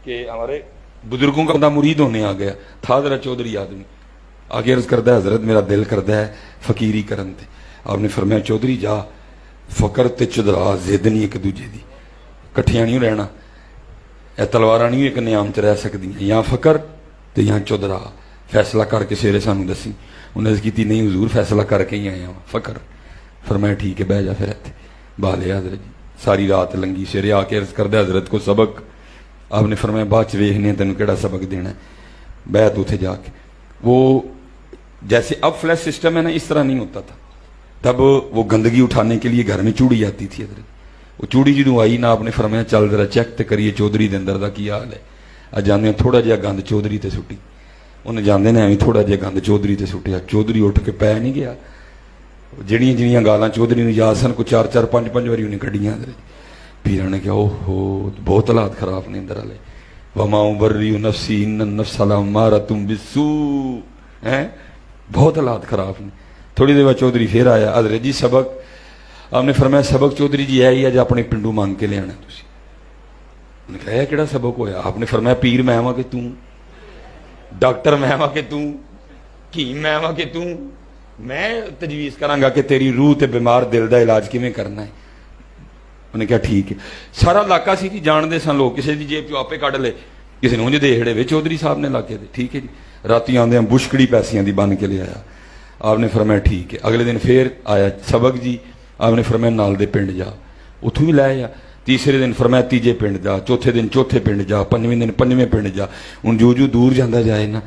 کہ ہمارے بزرگوں کا مرید ہونے آ گیا تھا ذرا چودھری آدمی آگے عرض کرتا ہے حضرت میرا دل کرتا ہے فقیری کرن تے آپ نے فرمایا چودھری جا فقر تے چودھرا زد نہیں ایک دوجے دی کٹھیاں نہیں رہنا اے تلواراں نہیں ایک نیام چ رہ سکدی یا فقر تے یا چودھرا فیصلہ کر کے سویرے سانو دسی انہیں کی نہیں حضور فیصلہ کر کے ہی آیا فقر فرمایا ٹھیک ہے بہ جا پھر اتنے بالے حضرت جی ساری رات لنگی سویرے آ کے عرض کردہ حضرت کو سبق آپ نے فرمایا بعد چ ویکھنے تینوں کیڑا سبق دینا ہے بیعت اتنے جا کے وہ جیسے اب فلیش سسٹم ہے نا اس طرح نہیں ہوتا تھا تب وہ گندگی اٹھانے کے لیے گھر میں چوڑی آتی تھی حضرت وہ چوڑی جدوں آئی نا آپ نے فرمایا چل ذرا چیک تے کریے چودھری دے اندر دا کی حال ہے اج جانے تھوڑا جہا گند چودھری تے سٹی انہیں جانے نے ایویں تھوڑا جہا گند چودھری تے سٹیا چودھری اٹھ کے پی نہیں گیا جڑیاں جڑیاں گالاں چودھری نوں یاد سن کو 4 5 واری انہیں کڈیاں حضرت پیراں نے کہا اوہ ہو بہت حالات خراب نے اندر والے وما ابرئ نفسی ان النفس لامارۃ بالسوء ہیں بہت حالات خراب نے تھوڑی دیر بعد چودھری پھر آیا حضرت جی سبق آپ نے فرمایا سبق چودھری جی ہے ہی اج اپنے پنڈو مانگ کے لے آنا تسی انہیں کہا یہ کیڑا سبق ہویا آپ نے فرمایا پیر میں آواں کہ توں ڈاکٹر میں آواں کہ توں حکیم میں آواں کہ توں میں تجویز کراں گا کہ تیری روح تے بیمار دل دا علاج کیویں کرنا ہے انہیں کہا ٹھیک ہے سارا علاقہ سی جی جانتے سن لوگ کسی دی جیب چوں آپے کڈ لے کسی نے انج دیکھڑے وے چودھری صاحب نے علاقے دے ٹھیک ہے جی راتی آندے بشکڑی پیسیاں دی بن کے لے آیا آپ نے فرمایا ٹھیک ہے اگلے دن پھر آیا سبق جی آپ نے فرمایا نال دے پنڈ جا اتوں بھی لے آیا تیسرے دن فرمایا تیجے پنڈ جا چوتھے دن چوتھے پنڈ جا پنجویں دن پنجویں پنڈ جا ہوں جو دور جانا جائے نا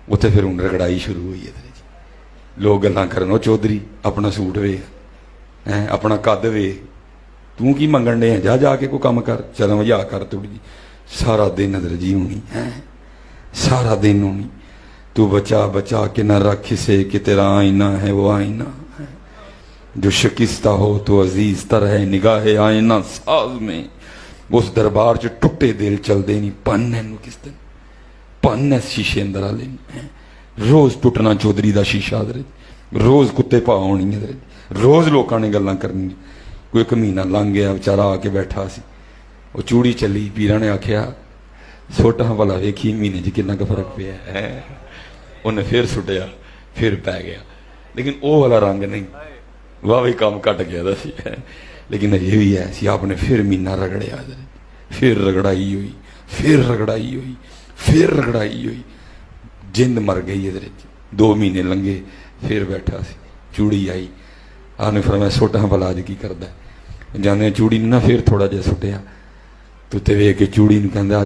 اتنے پھر ہوں رگڑائی شروع ہوئی ہے جی لوگ گلاں کرن او چودھری اپنا سوٹ ویکھ اپنا قد ویکھ توں کی منگن ڈے جا جا کے کوئی کام کر چلو یا کر تھوڑی جی سارا دن حضرت جی ہونی سارا دن ہونی تو بچا بچا کے نہ رکھ سے کہ تیرا آئینہ ہے وہ آئینہ ہے جو شکستہ ہو تو عزیز تر ہے نگاہ آئینہ ساز میں اس دربار جو ٹوٹے دل چل دے نہیں پن ہے نو کس دن پن ہے شیشے اندر آلے روز ٹوٹنا چودھری دا شیشہ حضرت روز کتے پا ہونی حضرت روز لوکاں نے گلاں کرنی کوئی ایک مہینہ لنگ گیا بیچارہ آ کے بیٹھا سی وہ چوڑی چلی پیراں نے آکھیا سوٹاں والا ویکھی مہینے جی کتنا کا فرق پیا ہے انہیں پھر سٹیا پھر پی گیا لیکن او والا رنگ نہیں واہ کام کٹ گیا دا سی لیکن یہ بھی ہے سی آپ نے پھر مہینہ رگڑیا پھر رگڑائی ہوئی پھر رگڑائی ہوئی پھر رگڑائی ہوئی جند مر گئی حضرت 2 مہینے لنگے پھر بیٹھا سی چوڑی آئی آپ نے فرمایا سوٹاں والا اج کی کردا ہے جانے چوڑی نہ پھر تھوڑا جہا سٹیا تو تے ویکھ کے چوڑی نوں کہندا